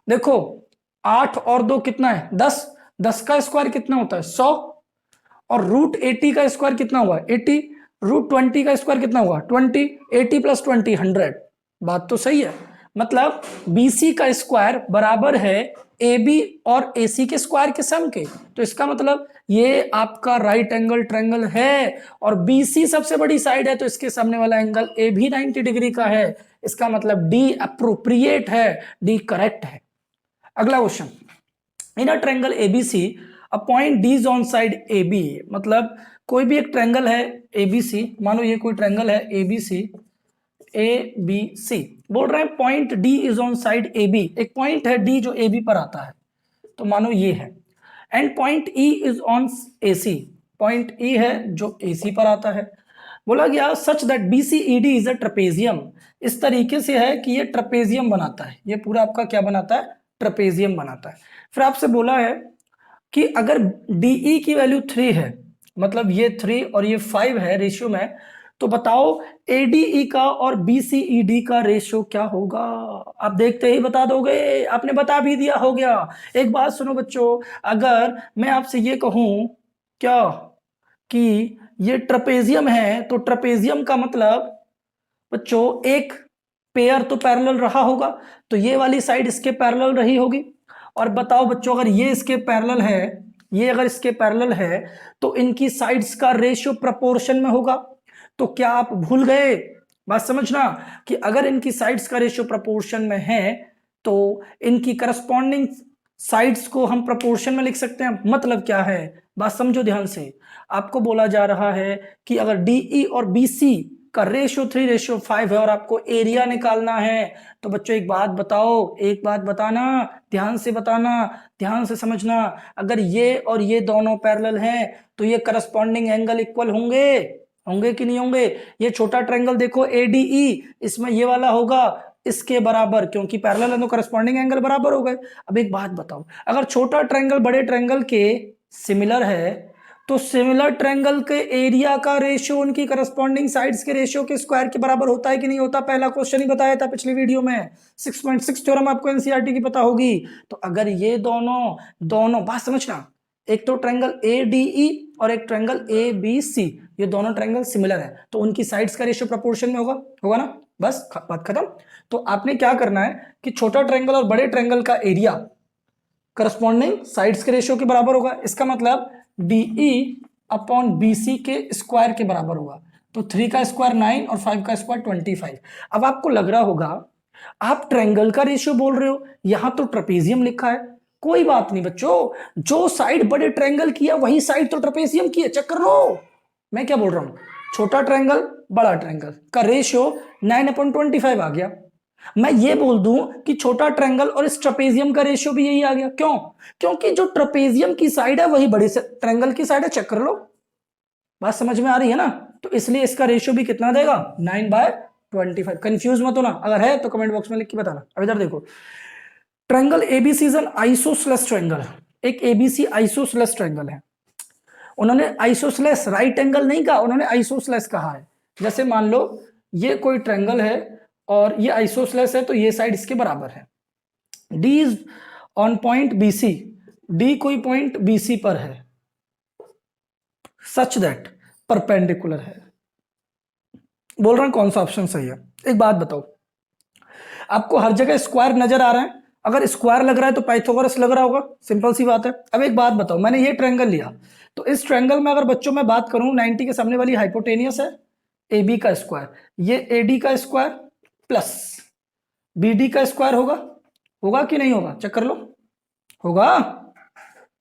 देखो 8 और 2 कितना है? 10। 10 का स्क्वायर कितना होता है? 100। और √80 का स्क्वायर कितना हुआ? 80। √20 का स्क्वायर कितना हुआ? 20। 80 + 20 100। बात तो सही है। मतलब BC का स्क्वायर बराबर है AB और AC के स्क्वायर के सम के। तो इसका मतलब ये आपका राइट एंगल ट्रायंगल है। और BC सबसे बड़ी साइड है तो इसके सामने वाला एंगल A भी 90 डिग्री का है। इसका मतलब D अप्रोप्रिएट है, D करेक्ट है। अगला question, in a triangle ABC a point D is on side AB। मतलब कोई भी एक ट्रायंगल है ABC, मानो ये कोई ट्रायंगल है ABC बोल रहे हैं point D is on side AB। एक पॉइंट है D जो AB पर आता है, तो मानो ये है। And point E is on AC, point E है जो AC पर आता है। बोला गया such that BCED is a trapezium. इस तरीके से है कि ये ट्रेपेजियम बनाता है। ये पूरा आपका क्या बनाता है? ट्रेपेजियम बनाता है। फिर आपसे बोला है कि अगर DE की वैल्यू 3 है, मतलब ये 3 और ये 5 है रेशियो में, तो बताओ ADE का और BCED का रेशियो क्या होगा? आप देखते ही बता दोगे, आपने बता भी दिया, हो गया। एक बात सुनो बच्चों, अगर मैं आपसे ये कहूं क्या कि ये ट्रेपेजियम है, तो ट्रेपेजियम का मतलब बच्चों एक पेयर तो पैरेलल रहा होगा, तो ये वाली साइड इसके पैरेलल रही होगी। और बताओ बच्चों, अगर ये इसके पैरेलल है, ये अगर इसके पैरेलल है, तो इनकी साइड्स का रेशियो प्रोपोर्शन में होगा। तो क्या आप भूल गए? बात समझना कि अगर इनकी साइड्स का रेशियो प्रोपोर्शन में है तो इनकी करस्पॉन्डिंग साइड्स को हम प्रोपोर्शन में लिख सकते हैं। मतलब क्या है? बात समझो ध्यान से। आपको बोला जा रहा है कि अगर DE और BC का रेशियो 3:5 है और आपको एरिया निकालना है, तो बच्चों एक बात बताओ, एक बात बताना, ध्यान से बताना, ध्यान से समझना। अगर ये और ये दोनों पैरेलल हैं तो ये करस्पॉन्डिंग एंगल इक्वल होंगे, होंगे कि नहीं होंगे? ये छोटा ट्रायंगल देखो ADE, इसमें ये वाला होगा इसके बराबर, क्योंकि पैरेलल है तो करस्पॉन्डिंग एंगल बराबर हो गए। अब एक बात बताओ, अगर छोटा ट्रायंगल बड़े ट्रायंगल के सिमिलर है तो सिमिलर ट्रायंगल के एरिया का रेशियो उनकी करस्पॉन्डिंग साइड्स के रेशियो के स्क्वायर के बराबर होता है कि नहीं होता? पहला क्वेश्चन ही बताया था पिछली वीडियो में। 6.6 थ्योरम आपको एनसीईआरटी की पता होगी। तो अगर ये दोनों दोनों बात समझना, एक तो ट्रायंगल ADE और एक ट्रायंगल ABC, ये दोनों ट्रायंगल सिमिलर है तो उनकी साइड्स का रेशियो प्रोपोर्शन में होगा, होगा ना? बस बात खत्म। तो आपने क्या करना है कि छोटा ट्रायंगल और बड़े ट्रायंगल का एरिया करस्पॉन्डिंग साइड्स के रेशियो के बराबर होगा। इसका मतलब DE अपॉन BC के स्क्वायर के बराबर होगा। तो 3 का स्क्वायर 9 और 5 का स्क्वायर 25। अब आपको लग रहा होगा आप ट्रायंगल का रेशियो बोल रहे हो, यहां तो ट्रेपेजियम लिखा है। कोई बात नहीं बच्चों, जो साइड बड़े ट्रायंगल की है वही साइड तो ट्रेपेजियम की है, चेक कर लो। मैं क्या बोल रहा हूं, छोटा ट्रायंगल बड़ा ट्रायंगल का रेशियो 9/25 आ गया। मैं ये बोल दूं कि छोटा ट्रायंगल और इस ट्रेपेजियम का रेशियो भी यही आ गया। क्यों? क्योंकि जो ट्रेपेजियम की साइड है वही बड़े ट्रायंगल की साइड है, चेक कर लो। बात समझ में आ रही है ना? तो इसलिए इसका रेशियो भी कितना देगा, 9/25। कंफ्यूज मत होना, अगर है तो कमेंट बॉक्स में लिख के बताना। अब इधर देखो, triangle ABC is an isosceles triangle. एक ABC आइसोसेलेस ट्रायंगल है। उन्होंने आइसोसेलेस राइट एंगल नहीं कहा, उन्होंने आइसोसेलेस कहा है। जैसे मान लो ये कोई ट्रायंगल है और ये आइसोसेलेस है तो ये साइड इसके बराबर है। D is on point BC, D कोई पॉइंट BC पर है सच दैट परपेंडिकुलर है। बोल रहा हूं कौन सा ऑप्शन सही है। एक बात बताओ, आपको हर जगह स्क्वायर नजर आ रहा है? अगर स्क्वायर लग रहा है तो पाइथागोरस लग रहा होगा, सिंपल सी बात है। अब एक बात बताओ, मैंने ये ट्रायंगल लिया तो इस ट्रायंगल में अगर बच्चों मैं बात करूं 90 के सामने वाली हाइपोटेनियस है AB का स्क्वायर, ये AD का स्क्वायर प्लस BD का स्क्वायर होगा, होगा कि नहीं होगा? चेक कर लो, होगा।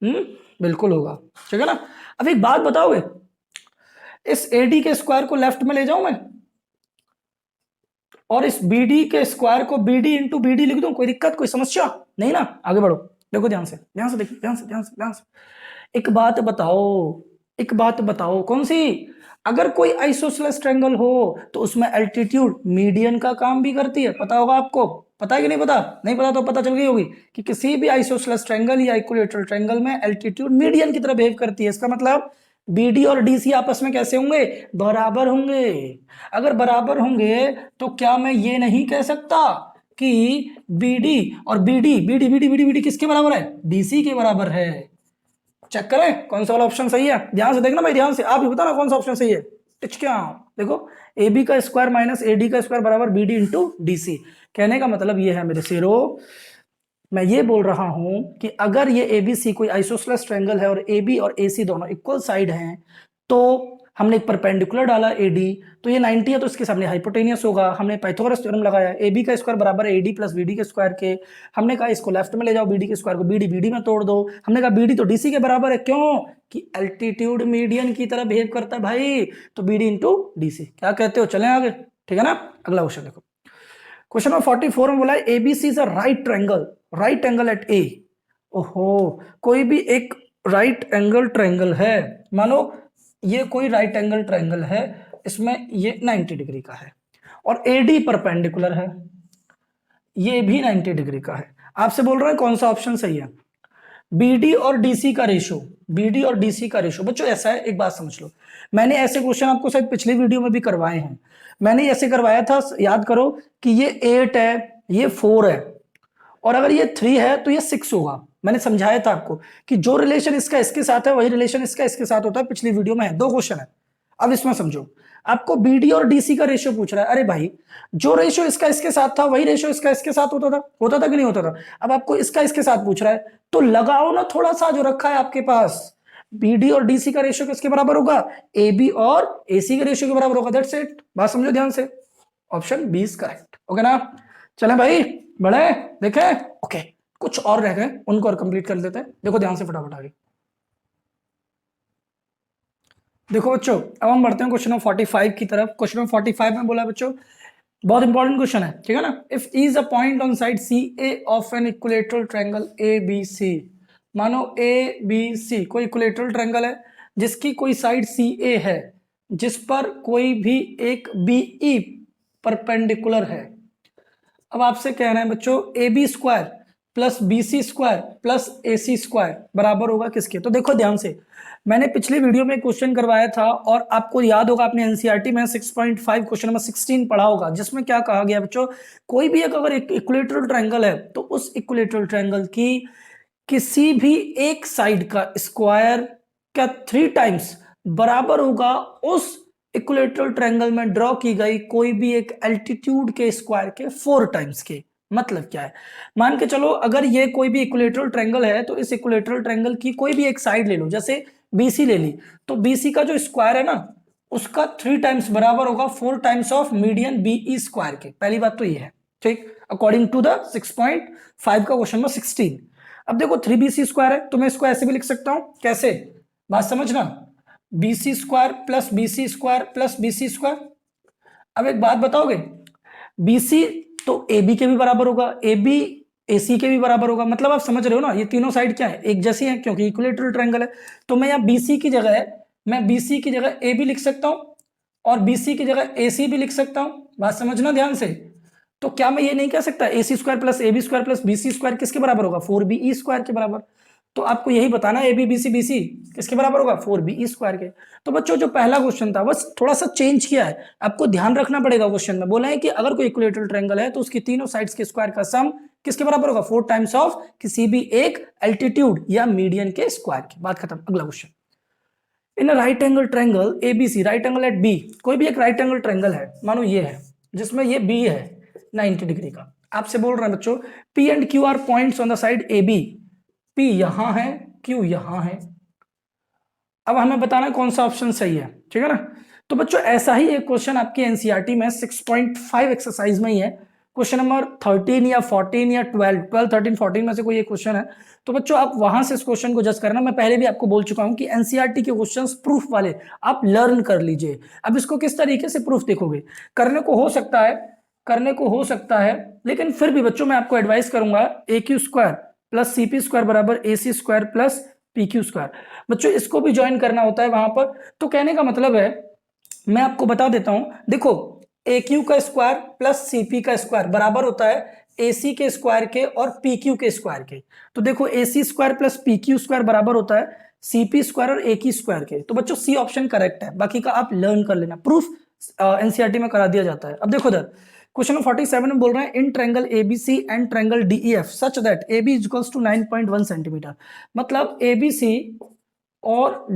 बिल्कुल होगा, ठीक है ना? अब एक बात बताओगे, इस AD के स्क्वायर को लेफ्ट में ले जाऊं मैं और इस BD के स्क्वायर को BD इंटू BD लिख दूं, कोई दिक्कत, कोई समस्या नहीं ना? आगे बढ़ो, देखो ध्यान से, ध्यान से देखो, ध्यान से, ध्यान से, ध्यान से। एक बात बताओ, एक बात बताओ, कौन सी? अगर कोई आइसोसेलेस ट्रायंगल हो तो उसमें एल्टीट्यूड मीडियन का काम भी करती है, पता होगा आपको। पता है कि नहीं पता? नहीं पता तो पता चल गई होगी कि किसी भी आइसोसेलेस ट्रायंगल या इक्विलैटरल ट्रायंगल में एल्टीट्यूड मीडियन की तरह बिहेव करती है। इसका मतलब BD और DC आपस में कैसे होंगे? बराबर होंगे। अगर बराबर होंगे तो क्या मैं ये नहीं कह सकता कि BD और BD किसके बराबर है? DC के बराबर है। चेक करें कौन सा वाला ऑप्शन सही है। ध्यान से देखना भाई, ध्यान से, आप ही बताना कौन सा ऑप्शन सही है। टिच क्या, देखो AB का स्क्वायर माइनस AD का स्क्वायर बराबर BD इंटू DC। कहने का मतलब ये है मेरे शेरो, मैं ये बोल रहा हूं कि अगर ये ABC कोई आइसोसेलेस ट्रायंगल है और AB और AC दोनों इक्वल साइड हैं तो हमने एक परपेंडिकुलर डाला AD, तो ये 90 है तो इसके सामने हाइपोटेनियस होगा। हमने पाइथागोरस थ्योरम लगाया, AB का स्क्वायर बराबर है AD प्लस BD के स्क्वायर के। हमने कहा इसको लेफ्ट में ले जाओ, BD के स्क्वायर को BD में तोड़ दो। हमने कहा BD तो DC के बराबर है, क्यों? कि एल्टीट्यूड मीडियन की तरह बिहेव करता है भाई, तो BD इंटू DC। क्या कहते हो, चलें आगे? ठीक है ना? अगला क्वेश्चन देखो, क्वेश्चन नंबर 44 में बोला है ABC is a right triangle, right angle at A। ओहो, कोई भी एक राइट एंगल ट्रायंगल है, मानो ये कोई राइट एंगल ट्रायंगल है, इसमें ये 90 डिग्री का है और AD परपेंडिकुलर है, ये भी 90 डिग्री का है। आपसे बोल रहे हैं कौन सा ऑप्शन सही है? BD और DC का रेशियो, BD और DC का रेशियो। बच्चों ऐसा है, एक बात समझ लो, मैंने ऐसे क्वेश्चन आपको शायद पिछली वीडियो में भी करवाए हैं। मैंने ऐसे करवाया था, याद करो कि ये 8 है, ये 4 है और अगर ये 3 है तो ये 6 होगा। मैंने समझाया था आपको कि जो रिलेशन इसका इसके साथ है वही रिलेशन इसका इसके साथ होता है। पिछली वीडियो में है, 2 क्वेश्चन है। अब इसमें समझो, आपको BD और DC का रेशियो पूछ रहा है। अरे भाई, जो रेशियो इसका इसके साथ था वही रेशियो इसका इसके साथ होता था कि नहीं होता था? अब आपको इसका इसके साथ पूछ रहा है तो लगाओ ना थोड़ा सा जो रखा है आपके पास। BD और DC का रेशियो किसके बराबर होगा? AB और AC के रेशियो के बराबर होगा। That's it. बात समझो ध्यान से, option B is correct. Okay ना? चलें भाई, बढ़े, देखें। ओके, कुछ और रह गए, उनको और कंप्लीट कर लेते हैं। देखो ध्यान से फटाफट आगे देखो बच्चों। अब हम बढ़ते हैं क्वेश्चन नंबर 45 की तरफ। क्वेश्चन नंबर 45 में बोला बच्चों, बहुत इंपॉर्टेंट क्वेश्चन है, ठीक है ना? If is a point on side CA of an equilateral triangle ABC। मानो ABC कोई इक्विलैटरल ट्रायंगल है जिसकी कोई साइड CA है, जिस पर कोई भी एक BE परपेंडिकुलर है। अब आपसे कह रहे हैं बच्चों AB square plus BC square plus AC square बराबर होगा किसके? तो देखो ध्यान से, मैंने पिछले वीडियो में क्वेश्चन करवाया था और आपको याद होगा, आपने एनसीईआरटी में 6.5 क्वेश्चन नंबर 16 पढ़ा होगा, जिसमें क्या कहा गया बच्चों, कोई भी एक अगर इक्विलेटरल ट्रायंगल है तो उस इक्विलेटरल ट्रायंगल की किसी भी एक साइड का स्क्वायर का 3 टाइम्स बराबर होगा उस इक्विलेटरल ट्रायंगल में ड्रॉ की गई कोई भी एक एल्टीट्यूड के स्क्वायर के 4 टाइम्स के। मतलब क्या है, मान के चलो अगर ये कोई भी इक्विलेटरल ट्रायंगल है तो इस इक्विलेटरल ट्रायंगल की कोई भी एक साइड ले लो, जैसे BC ले ली, तो BC का जो स्क्वायर है ना उसका 3 टाइम्स बराबर होगा 4 times of median BE square के। पहली बात तो ये है, ठीक, अकॉर्डिंग टू द 6.5 का क्वेश्चन नंबर 16। अब देखो 3BC स्क्वायर है तो मैं इसको ऐसे भी लिख सकता हूं, कैसे, बात समझना, BC square plus BC square plus BC square. अब एक बात बताओगे, BC तो AB के भी बराबर होगा, AB AC के भी बराबर होगा, मतलब आप समझ रहे हो ना, ये तीनों साइड क्या है, एक जैसी है क्योंकि इक्विलेटरल ट्रायंगल है। तो मैं यहाँ BC की जगह है, मैं BC की जगह AB लिख सकता हूं और BC की जगह AC भी लिख सकता हूं, बात समझना ध्यान से। तो क्या मैं ये नहीं कह सकता AC square plus AB square plus BC square किसके बराबर होगा, 4BE स्क्वायर के बराबर। तो आपको यही बताना AB BC BC किसके बराबर होगा, 4BE स्क्वायर के। तो बच्चों जो पहला क्वेश्चन था बस थोड़ा सा चेंज किया है, आपको ध्यान रखना पड़ेगा। क्वेश्चन में बोला है कि अगर कोई इक्विलेटरल ट्रायंगल है तो उसकी तीनों साइड्स के स्क्वायर का सम किसके बराबर होगा, 4 टाइम्स ऑफ किसी भी एक एल्टीट्यूड या मीडियन के स्क्वायर के। बात खत्म। अगला question, in a right angle triangle ABC, right angle at B, कोई भी एक राइट एंगल ट्रायंगल है, मानो ये है जिसमें ये B है 90 डिग्री का। आपसे बोल रहे हैं बच्चों P and Q are points on the side AB, P यहां है, Q यहां है। अब हमें बताना है कौन सा ऑप्शन सही है, ठीक है ना। तो बच्चों ऐसा ही एक क्वेश्चन आपकी एनसीईआरटी में 6.5 एक्सरसाइज में ही है, क्वेश्चन नंबर 13 या 14 या 12 13 14 में से कोई एक क्वेश्चन है। तो बच्चों आप वहां से इस क्वेश्चन को जज करना। मैं पहले भी आपको बोल चुका हूं कि एनसीईआरटी के क्वेश्चंस प्रूफ वाले आप लर्न कर लीजिए। अब इसको किस तरीके से प्रूफ देखोगे, करने को हो सकता है, करने को हो सकता है, लेकिन फिर भी बच्चों मैं आपको एडवाइस करूंगा AQ square plus CP square बराबर AC square plus PQ square. बच्चों इसको भी ज्वाइन करना होता है वहां पर। तो कहने का मतलब है, मैं आपको बता देता हूं, देखो AQ का स्क्वायर प्लस CP का स्क्वायर बराबर होता है AC के स्क्वायर के और PQ के स्क्वायर के। तो देखो AC square plus PQ square बराबर होता है CP स्क्वायर और AK स्क्वायर के। तो बच्चों C ऑप्शन करेक्ट है, बाकी का आप लर्न कर लेना, प्रूफ एनसीईआरटी में करा दिया जाता है। अब देखो इधर क्वेश्चन नंबर 47 में बोल रहे हैं in triangle ABC and triangle DEF such that AB is equals to 9.1 centimetre. मतलब ABC और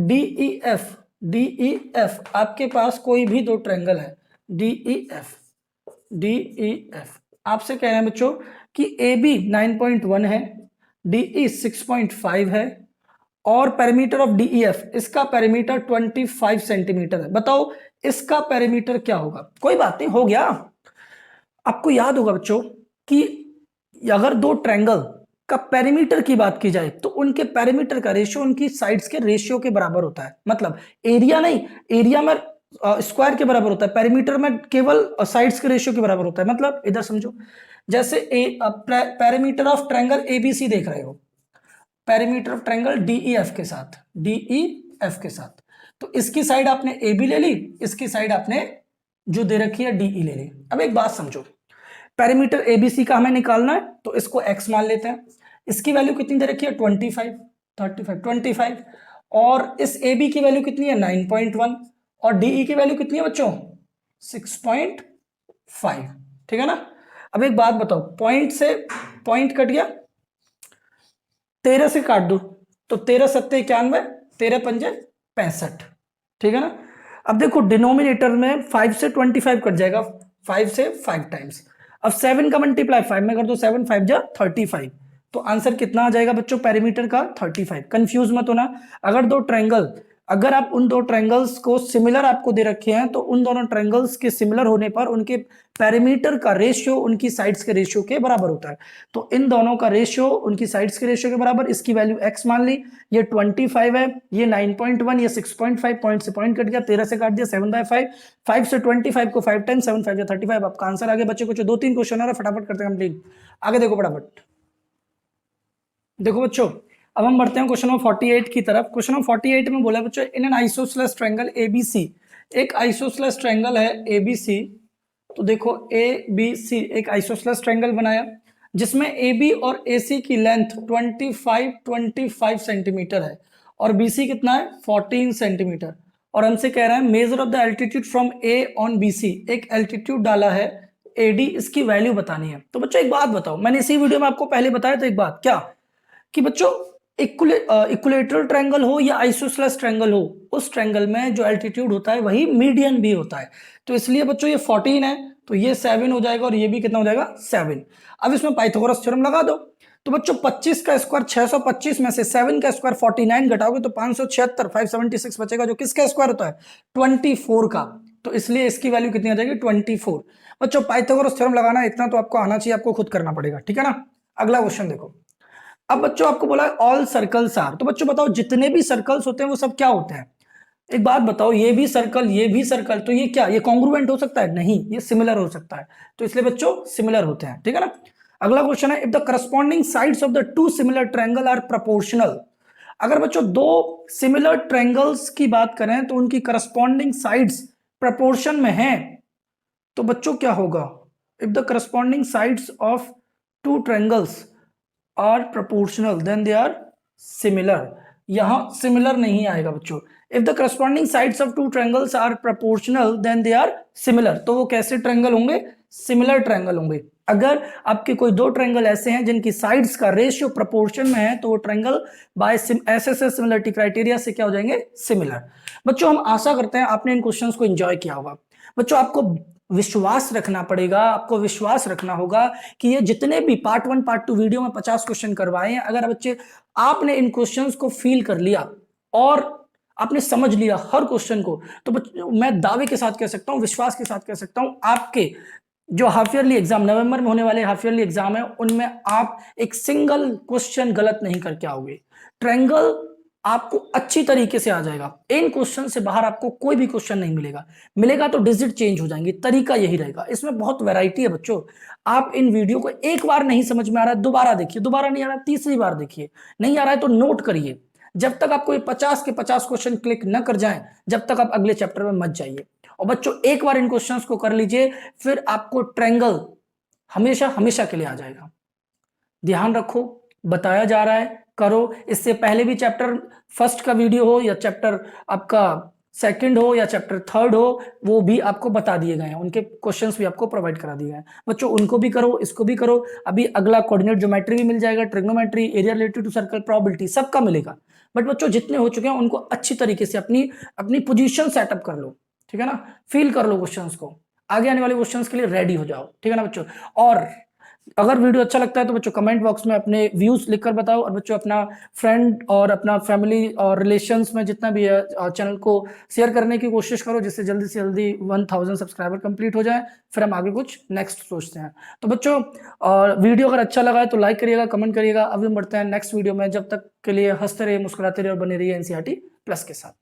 DEF आपके पास कोई भी दो ट्रायंगल है, DEF आपसे कह रहे हैं बच्चों कि AB 9.1 है, DE 6.5 है और पेरीमीटर ऑफ DEF, इसका पेरीमीटर 25 सेंटीमीटर है। बताओ इसका पेरीमीटर क्या होगा। कोई बात नहीं, हो गया। आपको याद होगा बच्चों कि अगर दो ट्रायंगल का पेरीमीटर की बात की जाए तो उनके पेरीमीटर का रेशियो उनकी साइड्स के रेशियो के बराबर होता है। मतलब एरिया नहीं, एरिया में स्क्वायर के बराबर होता है, पेरीमीटर में केवल साइड्स के रेशियो के बराबर होता है। मतलब इधर समझो, जैसे पेरीमीटर ऑफ ट्रायंगल ABC देख रहे हो, पेरीमीटर ऑफ ट्रायंगल DEF के साथ, DEF के साथ, तो इसकी साइड आपने AB ले ली, इसकी साइड आपने जो दे रखी है DE ले ली। अब एक बात समझो, पेरीमीटर ABC का हमें निकालना है तो इसको x मान लेते हैं, इसकी वैल्यू कितनी दे रखी है 25 और इस AB की वैल्यू कितनी है 9.1 और DE की वैल्यू कितनी है बच्चों 6.5, ठीक है ना। अब एक बात बताओ, पॉइंट से पॉइंट कट गया, 13 से काट दो तो 13 सत्ते 91, 13 पंजे 65, ठीक है ना। अब देखो डिनोमिनेटर में 5 से 25 कट जाएगा, 5 से 5 टाइम्स। अब 7 का मल्टीप्लाई 5 में कर दो, 7 5 जा 35, तो आंसर कितना आ जाएगा बच्चों पेरीमीटर का 35। कंफ्यूज मत होना, अगर दो ट्रायंगल, अगर आप उन दो ट्रायंगल्स को सिमिलर आपको दे रखे हैं तो उन दोनों ट्रायंगल्स के सिमिलर होने पर उनके पेरीमीटर का रेशियो उनकी साइड्स के रेशियो के बराबर होता है। तो इन दोनों का रेशियो उनकी साइड्स के रेशियो के बराबर, इसकी वैल्यू x मान ली, ये 25 है, ये 9.1, ये 6.5, पॉइंट से पॉइंट कट गया, 13 से काट दिया 7/5, 5 से 25 को 5 टाइम, 7 5 35। आपका आंसर आगे बच्चे कुछ 2-3 क्वेश्चन है, फटाफट करते हैं कंप्लीट। आगे देखो फटाफट, देखो बच्चों अब हम बढ़ते हैं क्वेश्चन नंबर 48 की तरफ। क्वेश्चन नंबर 48 में बोला बच्चों in an isosceles triangle ABC, एक आइसोसेलेस ट्रायंगल है ABC। तो देखो ABC एक आइसोसेलेस ट्रायंगल बनाया, जिसमें ए बी और ए सी की लेंथ 25 सेंटीमीटर है और बी सी कितना है 14 सेंटीमीटर। और हमसे कह रहा है measure of the altitude from A on B C, एक एल्टीट्यूड डाला है ए डी, इसकी वैल्यू बतानी है। तो बच्चों एक बात बताओ, मैंने इसी वीडियो में आपको पहले बताया था एक बात, क्या कि बच्चों इक्विलेटरल ट्रायंगल हो या आइसोसेलेस ट्रायंगल हो, उस ट्रायंगल में जो एल्टीट्यूड होता है वही मीडियन भी होता है। तो इसलिए बच्चों ये 14 है तो ये 7 हो जाएगा और ये भी कितना हो जाएगा 7। अब इसमें पाइथागोरस थ्योरम लगा दो। तो बच्चों 25 का स्क्वायर 625 में से 7 का स्क्वायर 49 घटाओगे तो 576, 576 बचेगा, जो किसका स्क्वायर होता है 24 का। तो इसलिए इसकी वैल्यू कितनी आ जाएगी 24। बच्चों पाइथागोरस थ्योरम लगाना इतना तो आपको आना चाहिए, आपको खुद करना पड़ेगा, ठीक है ना। अगला क्वेश्चन देखो। अब बच्चों आपको बोला ऑल सर्कल्स आर, तो बच्चों बताओ जितने भी सर्कल्स होते हैं वो सब क्या होते हैं। एक बात बताओ, ये भी सर्कल ये भी सर्कल, तो ये क्या, ये कॉन्ग्रुएंट हो सकता है? नहीं, ये सिमिलर हो सकता है। तो इसलिए बच्चों सिमिलर होते हैं, ठीक है ना। अगला क्वेश्चन है if the corresponding sides of the two similar triangle are proportional. अगर बच्चों दो सिमिलर ट्रायंगल्स की बात करें तो उनकी करस्पॉन्डिंग साइड्स प्रपोर्शन में हैं, तो बच्चों क्या होगा, if the corresponding sides of two triangles are proportional then they are similar. यहां सिमिलर नहीं आएगा बच्चों। If the corresponding sides of two triangles are proportional then they are similar, तो वो कैसे ट्रायंगल होंगे, सिमिलर ट्रायंगल होंगे। अगर आपके कोई दो ट्रायंगल ऐसे हैं जिनकी साइड्स का रेशियो प्रोपोर्शन में है तो वो triangle by SSS similarity criteria से क्या हो जाएंगे, सिमिलर। बच्चों हम आशा करते हैं आपने इन क्वेश्चंस को एंजॉय किया होगा। बच्चों आपको विश्वास रखना पड़ेगा, आपको विश्वास रखना होगा कि ये जितने भी पार्ट 1 पार्ट 2 वीडियो में 50 क्वेश्चन करवाए हैं, अगर बच्चे आपने इन क्वेश्चंस को फील कर लिया और आपने समझ लिया हर क्वेश्चन को, तो मैं दावे के साथ कह सकता हूं, विश्वास के साथ कह सकता हूं, आपके जो हाफ ईयरली एग्जाम नवंबर में होने वाले हाफ ईयरली एग्जाम है उनमें आप एक सिंगल क्वेश्चन गलत नहीं करके आओगे। ट्रायंगल आपको अच्छी तरीके से आ जाएगा, इन क्वेश्चन से बाहर आपको कोई भी क्वेश्चन नहीं मिलेगा, मिलेगा तो डिजिट चेंज हो जाएंगे, तरीका यही रहेगा। इसमें बहुत वैरायटी है बच्चों। आप इन वीडियो को एक बार नहीं समझ में आ रहा है दोबारा देखिए, दोबारा नहीं आ रहा है तीसरी बार देखिए, नहीं आ रहा है तो नोट करिए। जब तक आपको ये 50 के 50 क्वेश्चन क्लिक न कर जाएं, जब तक आप अगले चैप्टर में मत जाइए। और बच्चों एक बार इन क्वेश्चंस को कर लीजिए, फिर आपको ट्रायंगल हमेशा हमेशा के लिए आ जाएगा। ध्यान रखो, बताया जा रहा है, करो। इससे पहले भी चैप्टर फर्स्ट का वीडियो हो या चैप्टर आपका सेकंड हो या चैप्टर थर्ड हो, वो भी आपको बता दिए गए हैं, उनके क्वेश्चंस भी आपको प्रोवाइड करा दिए गए हैं। बच्चों उनको भी करो, इसको भी करो। अभी अगला कोऑर्डिनेट ज्योमेट्री भी मिल जाएगा, trigonometry, area related to circle, probability, सबका मिलेगा। बट बच्चों जितने हो चुके हैं उनको अच्छी तरीके से अपनी अपनी पोजीशन सेटअप कर लो, ठीक है ना, फील कर लो क्वेश्चंस को, आगे आने वाले क्वेश्चंस के लिए रेडी हो जाओ, ठीक है ना बच्चों। और अगर वीडियो अच्छा लगता है तो बच्चों कमेंट बॉक्स में अपने व्यूज लिखकर बताओ, और बच्चों अपना फ्रेंड और अपना फैमिली और रिलेशंस में जितना भी है चैनल को शेयर करने की कोशिश करो, जिससे जल्दी से जल्दी 1000 सब्सक्राइबर कंप्लीट हो जाए, फिर हम आगे कुछ नेक्स्ट सोचते हैं। तो बच्चों और वीडियो अगर अच्छा लगा है तो लाइक करिएगा, कमेंट करिएगा। अभी हम बढ़ते हैं नेक्स्ट वीडियो में, जब तक के लिए हंसते रहिए, मुस्कुराते रहिए और बने रहिए एनसीईआरटी प्लस के साथ।